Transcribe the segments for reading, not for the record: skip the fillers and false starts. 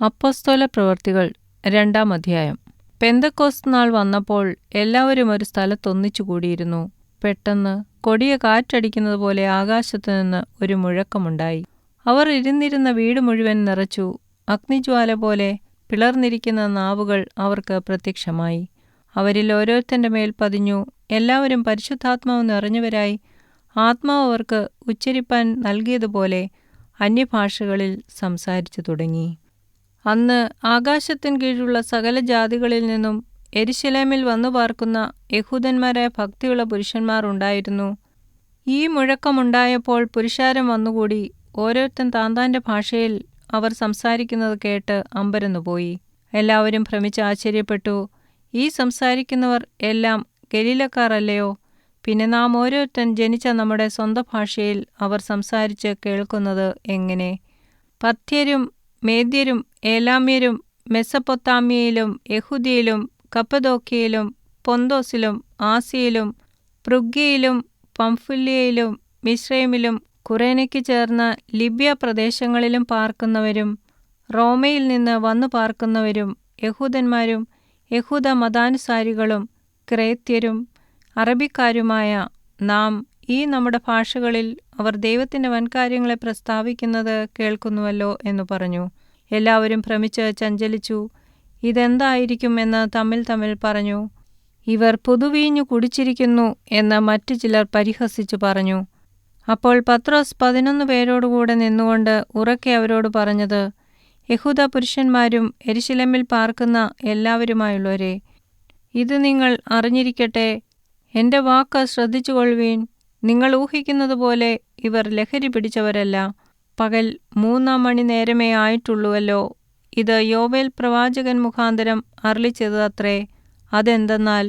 അപ്പോസ്തലപ്രവൃത്തികൾ 2-ാം അധ്യായം. പെന്തക്കോസ്ത് നാൾ വന്നപ്പോൾ എല്ലാവരും ഒരു സ്ഥലത്തൊന്നിച്ചു കൂടിയിരുന്നു. പെട്ടെന്ന് കൊടിയ കാറ്റടിക്കുന്നതുപോലെ ആകാശത്തുനിന്ന് ഒരു മുഴക്കമുണ്ടായി. അവർ ഇരുന്നിരുന്ന വീട് മുഴുവൻ നിറച്ചു. അഗ്നിജ്വാല പോലെ പിളർന്നിരിക്കുന്ന നാവുകൾ അവർക്ക് പ്രത്യക്ഷമായി. അവരിൽ ഓരോരുത്തന്റെ മേൽ പതിഞ്ഞു. എല്ലാവരും പരിശുദ്ധാത്മാവ് നിറഞ്ഞവരായി ആത്മാവ് അവർക്ക് ഉച്ചരിപ്പാൻ നൽകിയതുപോലെ അന്യഭാഷകളിൽ സംസാരിച്ചു തുടങ്ങി. അന്ന് ആകാശത്തിൻ കീഴുള്ള സകല ജാതികളിൽ നിന്നും യെരുശലേമിൽ വന്നു പാർക്കുന്ന യഹൂദന്മാരായ ഭക്തിയുള്ള പുരുഷന്മാർ ഉണ്ടായിരുന്നു. ഈ മുഴക്കമുണ്ടായപ്പോൾ പുരുഷാരം വന്നുകൂടി. ഓരോരുത്തൻ താന്താന്റെ ഭാഷയിൽ അവർ സംസാരിക്കുന്നത് കേട്ട് അമ്പരന്നുപോയി. എല്ലാവരും ഭ്രമിച്ച് ആശ്ചര്യപ്പെട്ടു. ഈ സംസാരിക്കുന്നവർ എല്ലാം ഗലീലക്കാർ അല്ലയോ? പിന്നെ നാം ഓരോരുത്തൻ ജനിച്ച നമ്മുടെ സ്വന്തം ഭാഷയിൽ അവർ സംസാരിച്ച് കേൾക്കുന്നത് എങ്ങനെ? പർഥ്യരും മേദ്യരും ഏലാമ്യരും മെസൊപ്പൊത്താമ്യയിലും യഹൂദ്യയിലും കപ്പദോക്യയിലും പൊന്തോസിലും ആസ്യയിലും ഫ്രുഗ്യയിലും പംഫുല്യയിലും മിസ്രയീമിലും കുറേനയ്ക്ക് ചേർന്ന ലിബ്യ പ്രദേശങ്ങളിലും പാർക്കുന്നവരും റോമയിൽ നിന്ന് വന്നു പാർക്കുന്നവരും യഹൂദന്മാരും യഹൂദ മതാനുസാരികളും ക്രേത്യരും അറബിക്കാരുമായ നാം ഈ നമ്മുടെ ഭാഷകളിൽ അവർ ദൈവത്തിന്റെ വൻകാര്യങ്ങളെ പ്രസ്താവിക്കുന്നത് കേൾക്കുന്നുവല്ലോ എന്നു പറഞ്ഞു. എല്ലാവരും ഭ്രമിച്ച് ചഞ്ചലിച്ചു. ഇതെന്തായിരിക്കും എന്ന് തമ്മിൽ തമ്മിൽ പറഞ്ഞു. ഇവർ പുതുവീഞ്ഞു കുടിച്ചിരിക്കുന്നു എന്ന് മറ്റു ചിലർ പരിഹസിച്ചു പറഞ്ഞു. അപ്പോൾ പത്രോസ് 11 പേരോടുകൂടെ നിന്നുകൊണ്ട് ഉറക്കെ അവരോട് പറഞ്ഞത്, യഹൂദ പുരുഷന്മാരും യെരുശലേമിൽ പാർക്കുന്ന എല്ലാവരുമായുള്ളവരെ, ഇത് നിങ്ങൾ അറിഞ്ഞിരിക്കട്ടെ. എൻ്റെ വാക്ക് ശ്രദ്ധിച്ചുകൊള്ളുവീൻ. നിങ്ങൾ ഊഹിക്കുന്നത് പോലെ ഇവർ ലഹരി പിടിച്ചവരല്ല. പകൽ 3-ാം മണി നേരമേ ആയിട്ടുള്ളുവല്ലോ. ഇത് യോവേൽ പ്രവാചകൻ മുഖാന്തരം അരുളിച്ചെയ്തതത്രേ. അതെന്തെന്നാൽ,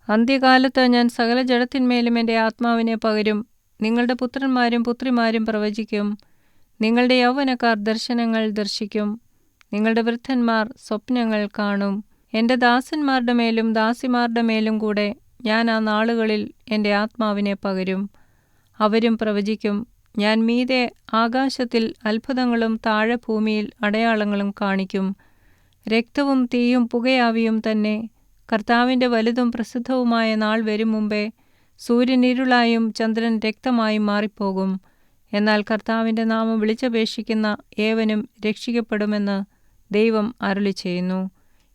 അന്ത്യകാലത്ത് ഞാൻ സകല ജഡത്തിന്മേലും എൻ്റെ ആത്മാവിനെ പകരും. നിങ്ങളുടെ പുത്രന്മാരും പുത്രിമാരും പ്രവചിക്കും. നിങ്ങളുടെ യൗവനക്കാർ ദർശനങ്ങൾ ദർശിക്കും. നിങ്ങളുടെ വൃദ്ധന്മാർ സ്വപ്നങ്ങൾ കാണും. എൻ്റെ ദാസന്മാരുടെ മേലും ദാസിമാരുടെ മേലും കൂടെ ഞാൻ ആ നാളുകളിൽ എൻ്റെ ആത്മാവിനെ പകരും. അവരും പ്രവചിക്കും. ഞാൻ മീതെ ആകാശത്തിൽ അത്ഭുതങ്ങളും താഴെ ഭൂമിയിൽ അടയാളങ്ങളും കാണിക്കും. രക്തവും തീയും പുകയാവിയും തന്നെ. കർത്താവിൻ്റെ വലുതും പ്രസിദ്ധവുമായ നാൾ വരും മുമ്പേ സൂര്യൻ ഇരുളായും ചന്ദ്രൻ രക്തമായും മാറിപ്പോകും. എന്നാൽ കർത്താവിൻ്റെ നാമം വിളിച്ചപേക്ഷിക്കുന്ന ഏവനും രക്ഷിക്കപ്പെടുമെന്ന് ദൈവം അരുളിച്ചെയ്യുന്നു.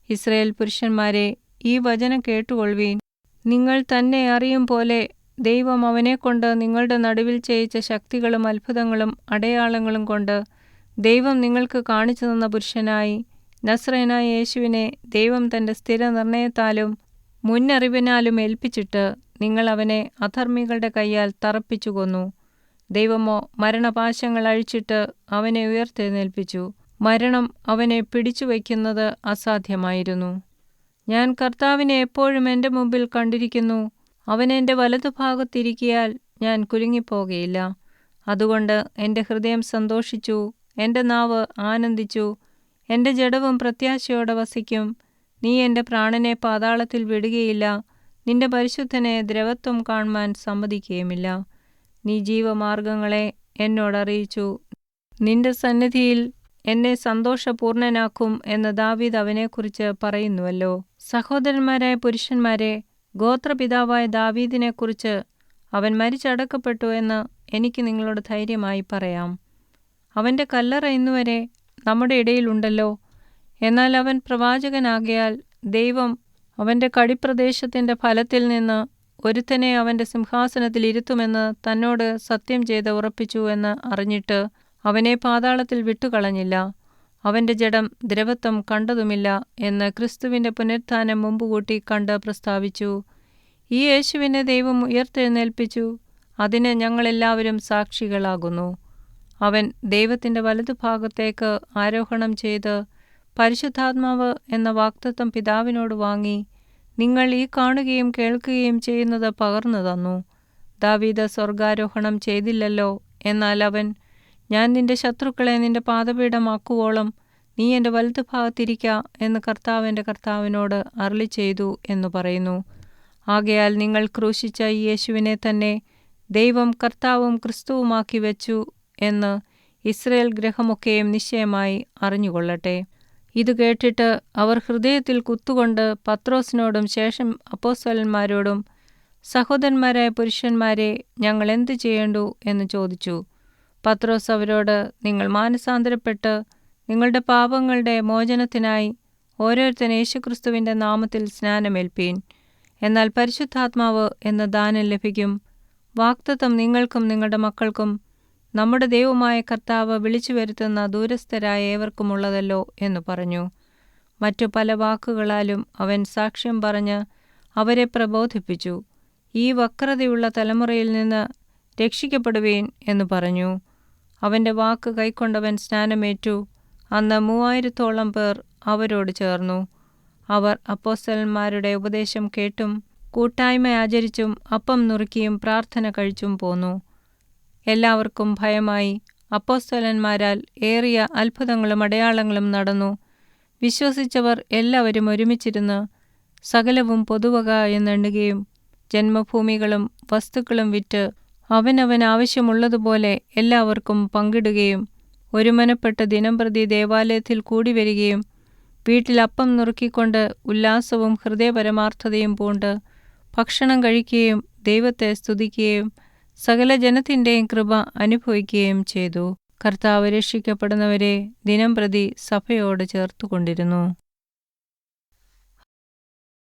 ഇസ്രായേൽ പുരുഷന്മാരെ, ഈ വചനം കേട്ടുകൊള്ളുവീൻ. നിങ്ങൾ തന്നെ അറിയും പോലെ ദൈവം അവനെക്കൊണ്ട് നിങ്ങളുടെ നടുവിൽ ചെയ്യിച്ച ശക്തികളും അത്ഭുതങ്ങളും അടയാളങ്ങളും കൊണ്ട് ദൈവം നിങ്ങൾക്ക് കാണിച്ചു തന്ന പുരുഷനായി നസ്രയനായ യേശുവിനെ ദൈവം തൻ്റെ സ്ഥിരനിർണയത്താലും മുന്നറിവിനാലും ഏൽപ്പിച്ചിട്ട് നിങ്ങൾ അവനെ അധർമ്മികളുടെ കയ്യാൽ തറപ്പിച്ചു കൊന്നു. ദൈവമോ മരണപാശങ്ങൾ അഴിച്ചിട്ട് അവനെ ഉയർത്തെഴുന്നേൽപ്പിച്ചു. മരണം അവനെ പിടിച്ചു വയ്ക്കുന്നത് അസാധ്യമായിരുന്നു. ഞാൻ കർത്താവിനെ എപ്പോഴും എൻ്റെ മുമ്പിൽ കണ്ടിരിക്കുന്നു. അവൻ എൻ്റെ വലതുഭാഗത്തിരിക്കിയാൽ ഞാൻ കുലുങ്ങിപ്പോകയില്ല. അതുകൊണ്ട് എൻ്റെ ഹൃദയം സന്തോഷിച്ചു, എൻ്റെ നാവ് ആനന്ദിച്ചു, എൻ്റെ ജഡവും പ്രത്യാശയോടെ വസിക്കും. നീ എൻ്റെ പ്രാണനെ പാതാളത്തിൽ വിടുകയില്ല. നിന്റെ പരിശുദ്ധനെ ദ്രവത്വം കാണുവാൻ സമ്മതിക്കുകയുമില്ല. നീ ജീവമാർഗങ്ങളെ എന്നോടറിയിച്ചു. നിന്റെ സന്നിധിയിൽ എന്നെ സന്തോഷപൂർണനാക്കും എന്ന് ദാവീദ് അവനെക്കുറിച്ച് പറയുന്നുവല്ലോ. സഹോദരന്മാരായ പുരുഷന്മാരെ, ഗോത്രപിതാവായ ദാവീദിനെക്കുറിച്ച് അവൻ മരിച്ചടക്കപ്പെട്ടു എന്ന് എനിക്ക് നിങ്ങളോട് ധൈര്യമായി പറയാം. അവൻ്റെ കല്ലറ ഇന്നുവരെ നമ്മുടെ ഇടയിലുണ്ടല്ലോ. എന്നാൽ അവൻ പ്രവാചകനാകയാൽ ദൈവം അവൻ്റെ കടിപ്രദേശത്തിൻ്റെ ഫലത്തിൽ നിന്ന് ഒരുത്തനെ അവൻ്റെ സിംഹാസനത്തിൽ ഇരുത്തുമെന്ന് തന്നോട് സത്യം ചെയ്ത് ഉറപ്പിച്ചു എന്ന് അറിഞ്ഞിട്ട് അവനെ പാതാളത്തിൽ വിട്ടുകളഞ്ഞില്ല. അവൻ്റെ ജഡം ദ്രവത്വം കണ്ടതുമില്ല എന്ന് ക്രിസ്തുവിൻ്റെ പുനരുത്ഥാനം മുമ്പുകൂട്ടി കണ്ട് പ്രസ്താവിച്ചു. ഈ യേശുവിനെ ദൈവം ഉയർത്തെഴുന്നേൽപ്പിച്ചു. അതിന് ഞങ്ങളെല്ലാവരും സാക്ഷികളാകുന്നു. അവൻ ദൈവത്തിൻ്റെ വലതുഭാഗത്തേക്ക് ആരോഹണം ചെയ്ത് പരിശുദ്ധാത്മാവ് എന്ന വാഗ്ദത്തം പിതാവിനോട് വാങ്ങി നിങ്ങൾ ഈ കാണുകയും കേൾക്കുകയും ചെയ്യുന്നത് പകർന്നു തന്നു. ദാവീദ് സ്വർഗാരോഹണം ചെയ്തില്ലല്ലോ. എന്നാൽ അവൻ, ഞാൻ നിന്റെ ശത്രുക്കളെ നിന്റെ പാദപീഠമാക്കുവോളം നീ എൻ്റെ വലതുഭാഗത്തിരിക്ക എന്ന് കർത്താവ് എൻ്റെ കർത്താവിനോട് അരുളിച്ചെയ്തു എന്നു പറയുന്നു. ആകയാൽ നിങ്ങൾ ക്രൂശിച്ച ഈ യേശുവിനെ തന്നെ ദൈവം കർത്താവും ക്രിസ്തുവുമാക്കി വെച്ചു എന്ന് ഇസ്രായേൽ ഗൃഹമൊക്കെയും നിശ്ചയമായി അറിഞ്ഞുകൊള്ളട്ടെ. ഇത് കേട്ടിട്ട് അവർ ഹൃദയത്തിൽ കുത്തുകൊണ്ട് പത്രോസിനോടും ശേഷം അപ്പോസ്തലന്മാരോടും, സഹോദരന്മാരായ പുരുഷന്മാരെ, ഞങ്ങൾ എന്ത് ചെയ്യേണ്ടു എന്ന് ചോദിച്ചു. പത്രോസ് അവരോട്, നിങ്ങൾ മാനസാന്തരപ്പെട്ട് നിങ്ങളുടെ പാപങ്ങളുടെ മോചനത്തിനായി ഓരോരുത്തൻ യേശുക്രിസ്തുവിൻ്റെ നാമത്തിൽ സ്നാനമേൽപ്പീൻ. എന്നാൽ പരിശുദ്ധാത്മാവ് എന്ന ദാനം ലഭിക്കും. വാഗ്ദത്തം നിങ്ങൾക്കും നിങ്ങളുടെ മക്കൾക്കും നമ്മുടെ ദൈവമായ കർത്താവ് വിളിച്ചു വരുത്തുന്ന ദൂരസ്ഥരായ ഏവർക്കുമുള്ളതല്ലോ എന്ന് പറഞ്ഞു. മറ്റു പല വാക്കുകളാലും അവൻ സാക്ഷ്യം പറഞ്ഞ് അവരെ പ്രബോധിപ്പിച്ചു. ഈ വക്രതയുള്ള തലമുറയിൽ നിന്ന് രക്ഷിക്കപ്പെടുവീൻ എന്ന് പറഞ്ഞു. അവൻ്റെ വാക്ക് കൈക്കൊണ്ടവൻ സ്നാനമേറ്റു. അന്ന് 3000-ഓളം പേർ അവരോട് ചേർന്നു. അവർ അപ്പോസ്തലന്മാരുടെ ഉപദേശം കേട്ടും കൂട്ടായ്മ ആചരിച്ചും അപ്പം നുറുക്കിയും പ്രാർത്ഥന കഴിച്ചും പോന്നു. എല്ലാവർക്കും ഭയമായി. അപ്പോസ്തലന്മാരാൽ ഏറിയ അത്ഭുതങ്ങളും അടയാളങ്ങളും നടന്നു. വിശ്വസിച്ചവർ എല്ലാവരും ഒരുമിച്ചിരുന്ന് സകലവും പൊതുവക എന്നെണ്ണുകയും ജന്മഭൂമികളും വസ്തുക്കളും വിറ്റ് അവനവൻ ആവശ്യമുള്ളതുപോലെ എല്ലാവർക്കും പങ്കിടുകയും ഒരുമനപ്പെട്ട് ദിനംപ്രതി ദേവാലയത്തിൽ കൂടിവരികയും വീട്ടിൽ അപ്പം നുറുക്കിക്കൊണ്ട് ഉല്ലാസവും ഹൃദയപരമാർത്ഥതയും പൂണ്ട് ഭക്ഷണം കഴിക്കുകയും ദൈവത്തെ സ്തുതിക്കുകയും സകല ജനത്തിൻ്റെയും കൃപ അനുഭവിക്കുകയും ചെയ്തു. കർത്താവ് രക്ഷിക്കപ്പെടുന്നവരെ ദിനംപ്രതി സഭയോട് ചേർത്തുകൊണ്ടിരുന്നു.